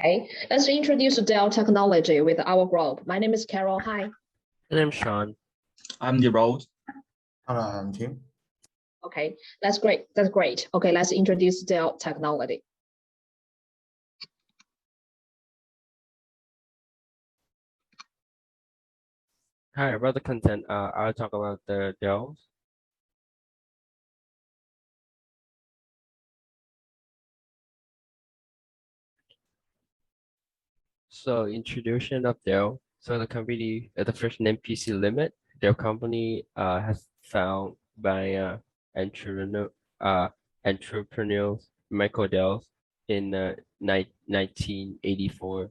Okay, let's introduce Dell technology with our group. My name is Carol. Hi. And I'm Sean. I'm the road. Hello, I'm Tim. Okay, that's great. That's great. Okay, let's introduce Dell technology. Hi, about the content, I'll talk about the Dells. So introduction of Dell. So the company, the first name PC Limit, Dell company has found by entrepreneur, uh, entrepreneurs Michael Dell in 1984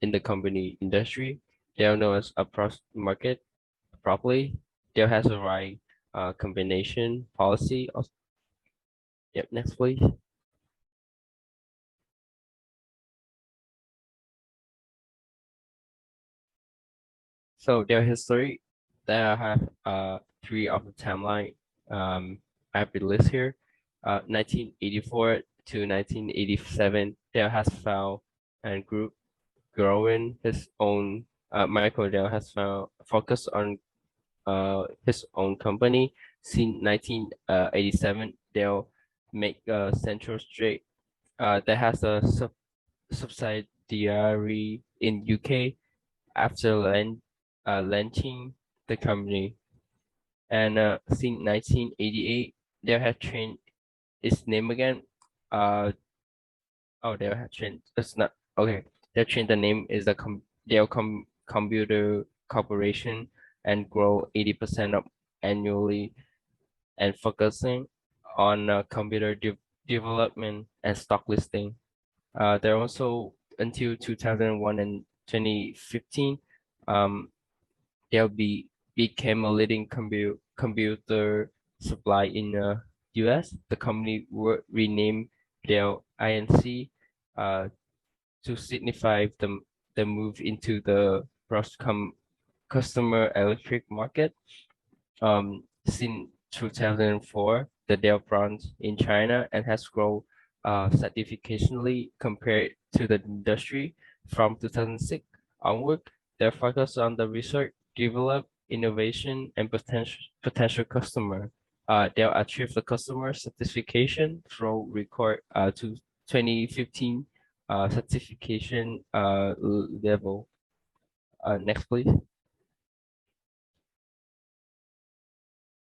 in the company industry. Dell knows across market properly. Dell has a right combination policy. Yep, next please. So their history, there I have three of the timeline. I have the list here. 1984 to 1987, Dell has found and group growing his own. Michael Dell has found focus on his own company. Since 1987, Dell make Central Street that has a subsidiary in UK after launching the company. And since 1988, they have changed its name again. Uh, oh, they have changed. It's not okay. They changed the name is the Dell Computer Corporation and grow 80% of annually and focusing on computer development and stock listing. They're also until 2001 and 2015. Dell became a leading computer supply in the US. The company were renamed Dell Inc. Uh, to signify the move into the broad customer electric market. Since 2004, the Dell brand in China and has grown significantly compared to the industry. From 2006 onward, their focus on the research, develop, innovation, and potential customer. They'll achieve the customer certification through record to 2015 certification level. Next, please.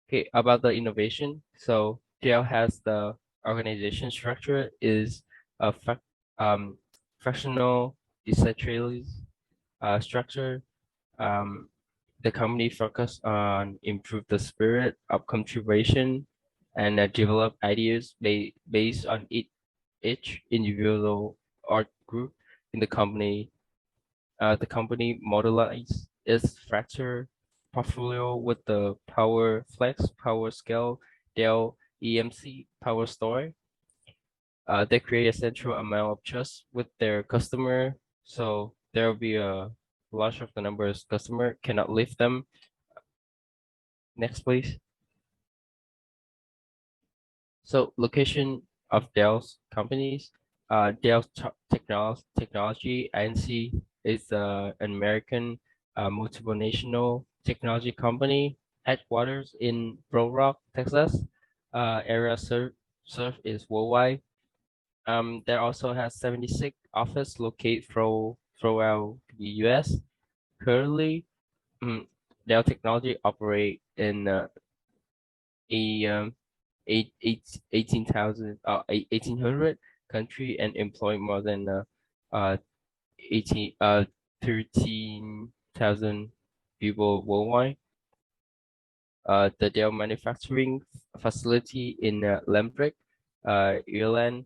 Okay, about the innovation. So Dell has the organization structure is a fractional decentralized structure. Um, the company focus on improve the spirit of contribution and develop ideas based on each individual art group in the company. The company modelized its fracture portfolio with the Power Flex, Power Scale, Dell EMC Power Store. They create a central amount of trust with their customer, so there will be a large of the numbers customer cannot leave them. Next, please. So location of Dell's companies. Dell Technology Inc. is an American multiple national technology company headquarters in Round Rock, Texas. Area served is worldwide. There also has 76 office located throughout the U.S. Currently, Dell Technology operate in a 1800 country and employ more than 18 13,000 people worldwide. The Dell manufacturing facility in Lemberg, Ireland,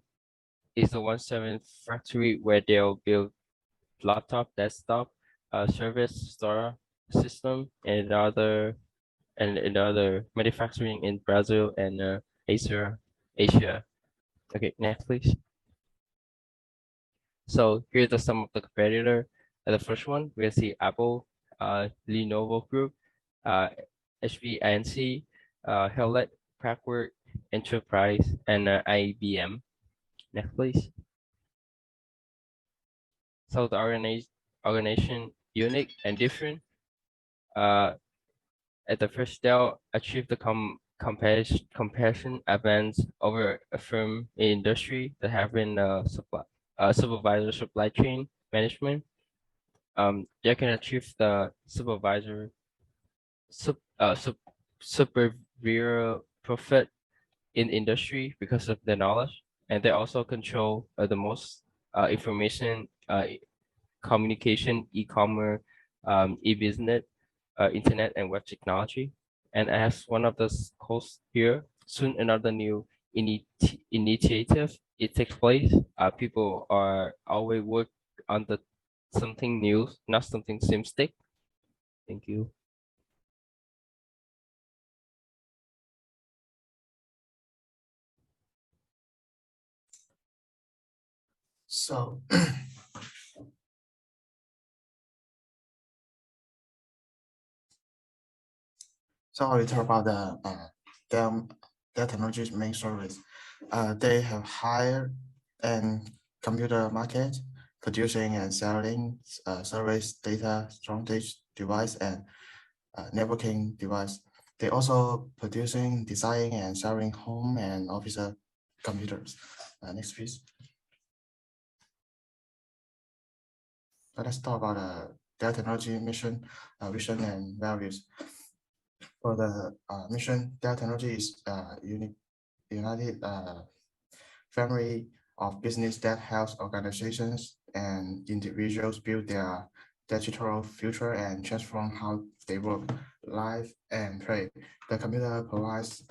is the 1/7 factory where Dell build laptop, desktop, service store system, and other manufacturing in Brazil and Asia. Asia. Okay, next please. So here's the some of the competitor. The first one we'll see Apple, Lenovo Group, HP Inc, Hewlett Packard Enterprise, and IBM. Next please. so the organization unique and different. At the first, they'll achieve the comparison advance over a firm in industry that have been supervisor supply chain management. They can achieve the supervisor sub, sub, superior profit in industry because of their knowledge, and they also control the most information, communication, e-commerce, e-business, internet, and web technology. And as one of the hosts here, soon another new initiative it takes place. People are always work on the something new, not something simplistic. Thank you. So, so I will talk about their technology's main service. They have higher and computer market, producing and selling service data storage device and networking device. They also producing, designing, and selling home and office computers. Next, please. Let's talk about their technology mission, vision, and values. For the mission, their technology is united family of business that helps organizations and individuals build their digital future and transform how they work, live, and play. The computer provides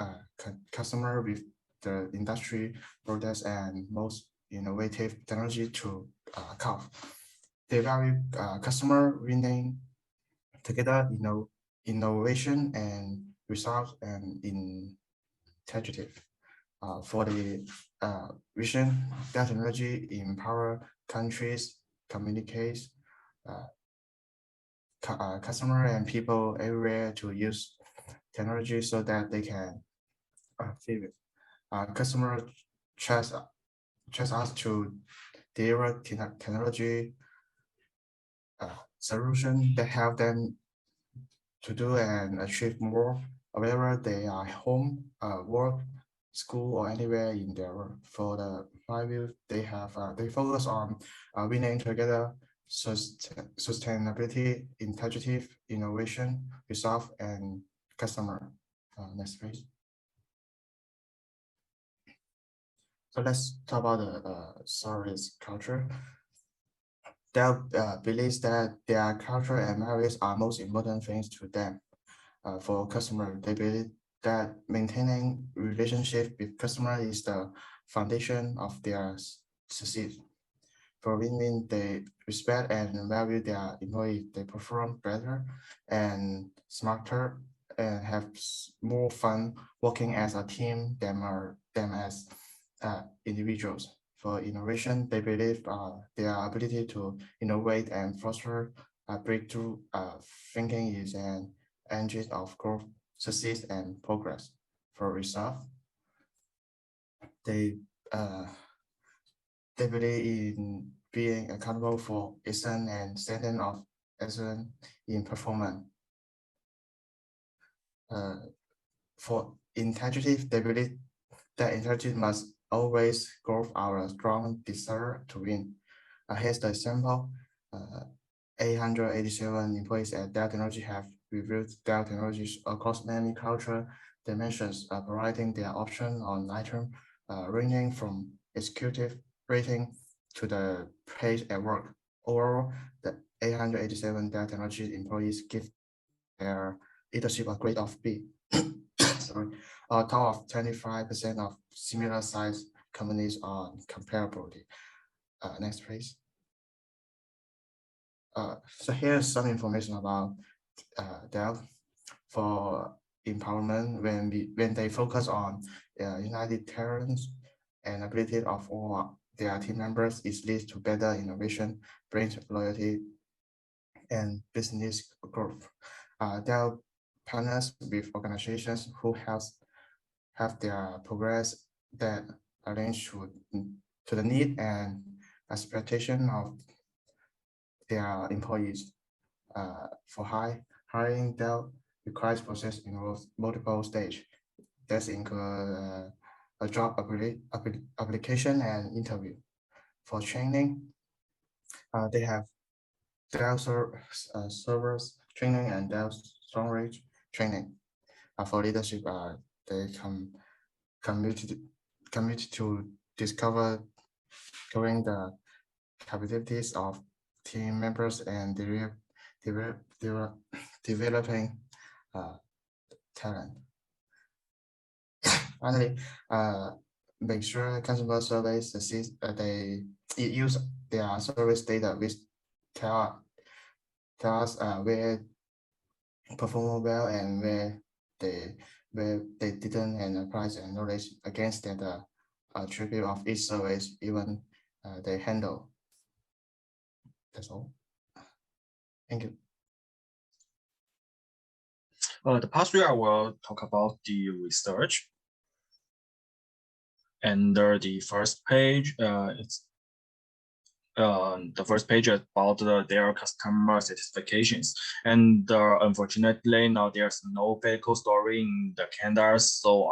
customer with the industry products and most innovative technology to cover. They value customer winning together, innovation and results and integrative. For the vision, that technology empower countries, communicates, customer and people everywhere to use technology so that they can achieve it. Customer trust us to deliver technology solution that help them to do and achieve more wherever they are home, work, school, or anywhere in their work. For the value, they focus on winning together, sustainability, integrative, innovation, resolve, and customer. Next page. So let's talk about the service culture. Dell believes that their culture and values are most important things to them. For customer, they believe that maintaining relationship with customer is the foundation of their success. For win-win, they respect and value their employees. They perform better and smarter and have more fun working as a team than as individuals. For innovation, they believe their ability to innovate and foster breakthrough thinking is an engine of growth, success, and progress. For result, they believe in being accountable for excellence and standard of excellence in performance. For integrity, they believe that integrity must always grow our strong desire to win. Here's the example. 887 employees at Dell Technology have reviewed Dell technologies across many cultural dimensions, providing their option on item ranging from executive rating to the pace at work. Overall, the 887 Dell Technology employees give their leadership a grade of B. Sorry, a top of 25% of similar size companies are comparability. Next, please. So here's some information about Dell for empowerment. When they focus on united talents and ability of all their team members, it leads to better innovation, brand loyalty, and business growth. Dell partners with organizations who have their progress that aligns to the need and expectation of their employees. For hiring, Dell requires process involves multiple stage. That include a job application and interview. For training, they have Dell servers training and Dell storage training. For leadership, they committed to discover growing the capabilities of team members and developing talent. Finally, make sure customer service they use their service data which tell us where perform well and where they didn't, and price and knowledge against the attribute of each service even they handle. That's all. Thank you. The part 3, I will talk about the research. And the first page, it's the first page about their customer satisfactions. And unfortunately, now there's no medical story in the Canada, so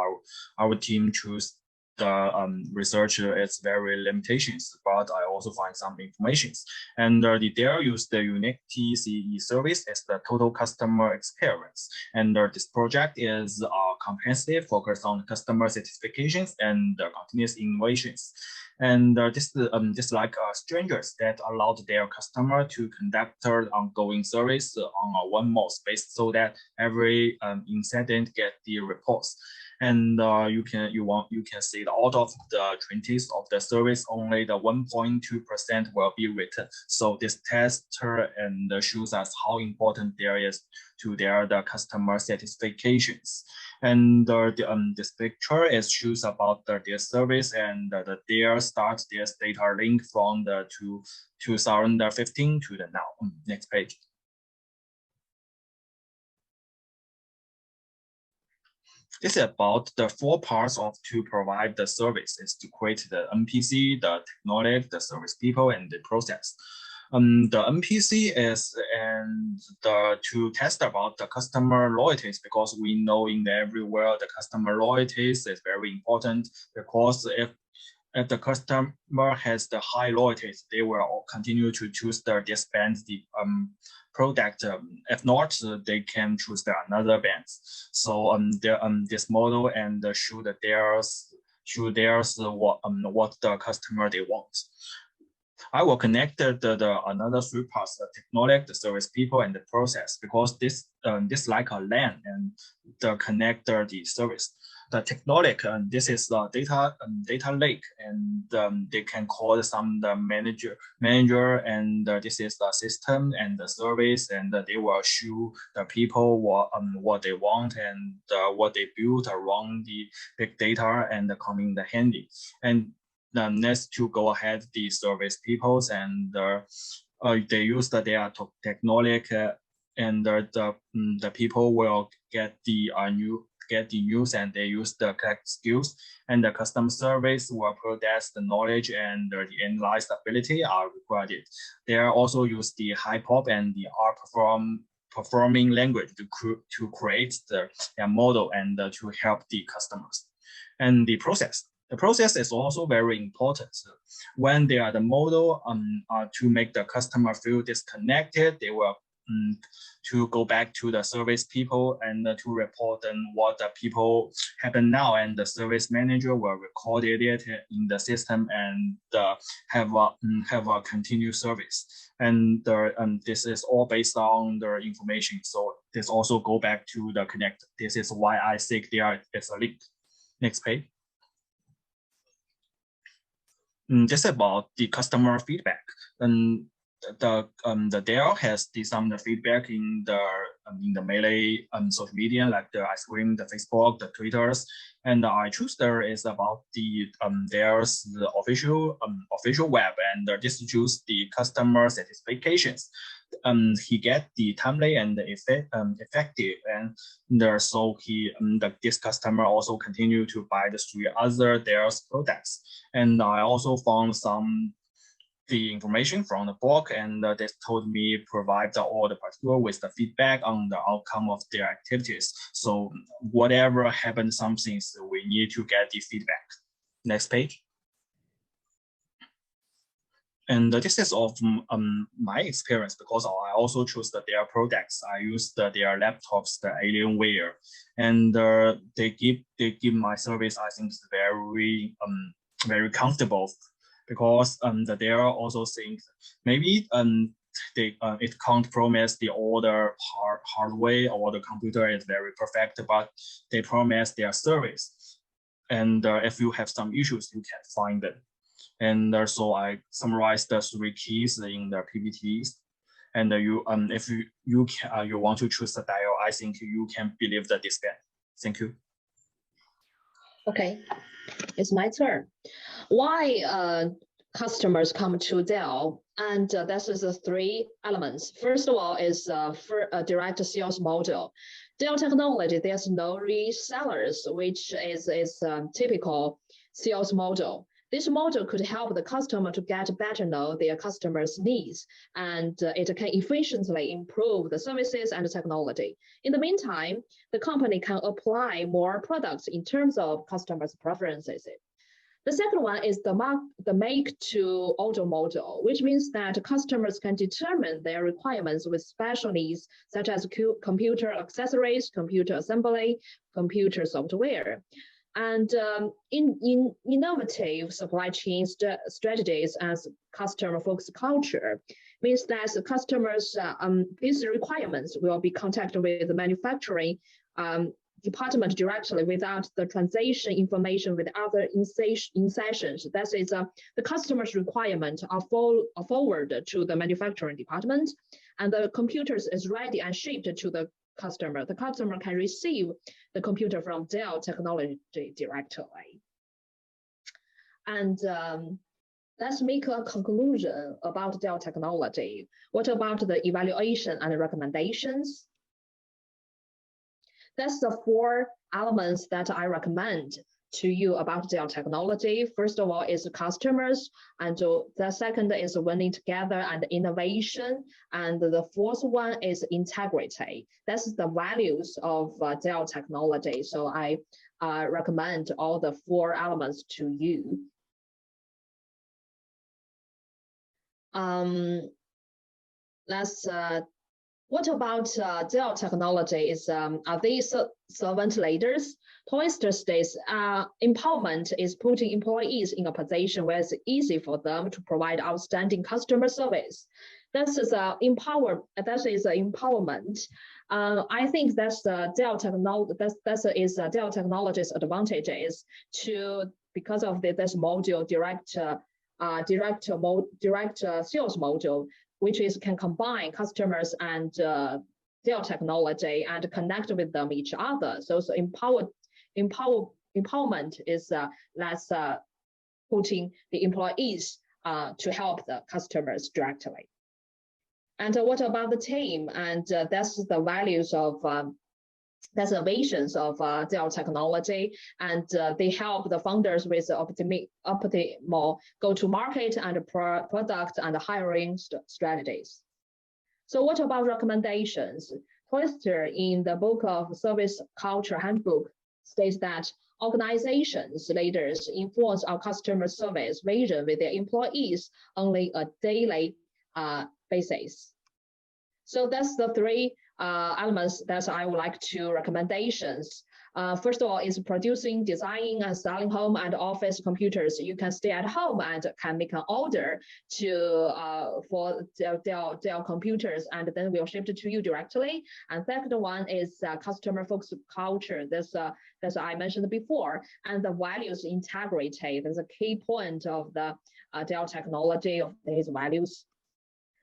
our team choose the research its very limitations, but I also find some informations. And they use the unique TCE service as the total customer experience. And this project is comprehensive, focused on customer satisfactions and continuous innovations. And this like strangers that allowed their customer to conduct ongoing service on one mode space, so that every incident get the reports. And you can see that out of the 20s of the service, only the 1.2% will be written. So this test and shows us how important there is to the customer satisfactions. And this picture shows about their service, and their start their data link from the 2015 to the now. Next page. This is about the 4 parts of to provide the service. Is to create the NPC, the technology, the service people, and the process. The NPC is to test about the customer loyalties, because we know in everywhere the customer loyalties is very important, because if the customer has the high loyalties, they will continue to choose the disband the product. If not, they can choose another bands. So this model and show that there's what the customer they want. I will connect the another 3 parts: the technology, the service people, and the process, because this like a LAN and the connector, the service. The technology, this is the data lake, and they can call some the manager, and this is the system and the service, and they will show the people what they want and what they build around the big data and coming the handy. And next to go ahead the service peoples, and they use their technology, and the people will get the news, and they use the correct skills, and the customer service will process the knowledge, and the analyze ability are required. They also use the HiPop and the R performing language to create their model and to help the customers. And the process. The process is also very important. When they are the model to make the customer feel disconnected, they will to go back to the service people and to report them what the people happen now, and the service manager will record it in the system and have a continuous service. And this is all based on the information. So this also go back to the connect. This is why I think there is a link. Next page. This is about the customer feedback. And the Dell has some feedback in the melee social media, like the ice cream, the Facebook, the Twitters, and I choose there is about the there's the official web, and this choose the customer satisfactions. He get the timely and effective, and so this customer also continue to buy the 3 other Dell's products. And I also found some the information from the book, and they told me provide all the particular with the feedback on the outcome of their activities. So whatever happens, some things we need to get the feedback. Next page. And this is of my experience, because I also choose their products. I use their laptops, the Alienware, and they give my service. I think is very comfortable, because they are also things maybe it can't promise the all the hardware or the computer is very perfect, but they promise their service. And if you have some issues, you can find it. And so I summarized the 3 keys in the PPTs. And if you want to choose the dial, I think you can believe the display. Thank you. Okay, it's my turn. Why customers come to Dell? And this is the 3 elements. First of all is for a direct sales model. Dell technology, there's no resellers, which is typical sales model. This model could help the customer to get better know their customers' needs, and it can efficiently improve the services and the technology. In the meantime, the company can apply more products in terms of customers' preferences. The second one is the make-to-order model, which means that customers can determine their requirements with special needs, such as computer accessories, computer assembly, computer software. And in innovative supply chain strategies as customer-focused culture means that the customers' these requirements will be contacted with the manufacturing department directly without the transaction information with other insertions. That is, the customer's requirement are forwarded to the manufacturing department, and the computers is ready and shipped to the customer. The customer can receive the computer from Dell Technology directly. And let's make a conclusion about Dell Technology. What about the evaluation and recommendations? That's the 4 elements that I recommend to you about Dell Technology. First of all is customers, and the second is winning together and innovation, and the 4th one is integrity. That's the values of Dell Technology. So I recommend all the 4 elements to you. What about Dell Technology? Are they servant leaders? Toyster states empowerment is putting employees in a position where it's easy for them to provide outstanding customer service. That is empowerment. I think that's the Dell Technology. That Dell Technology's advantage is because of this module direct sales module, which can combine customers and Dell Technology and connect with them each other. So empowerment is that's putting the employees to help the customers directly. And what about the team? And that's the values of that's the visions of Dell Technology, and they help the founders with optimal go-to-market and product and hiring strategies. So what about recommendations? Toyster in the book of Service Culture Handbook states that organizations leaders influence our customer service vision with their employees only a daily basis. So that's the 3 elements that I would like to recommendations. First of all is producing, designing, and selling home and office computers. You can stay at home and can make an order for Dell computers, and then we'll ship it to you directly. And second one is customer-focused culture. That's I mentioned before, and the values integrity. That's a key point of the Dell Technology of these values.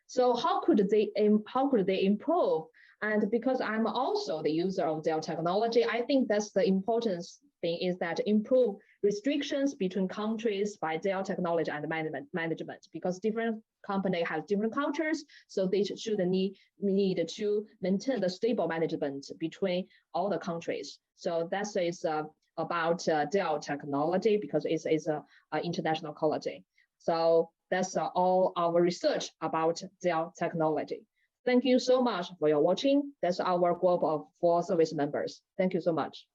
So how could they improve? And because I'm also the user of Dell Technology, I think that's the important thing is that improve restrictions between countries by Dell Technology and management, because different company have different cultures, so they should need to maintain the stable management between all the countries. So that is about Dell Technology, because it's an international quality. So that's all our research about their technology. Thank you so much for your watching. That's our group of 4 service members. Thank you so much.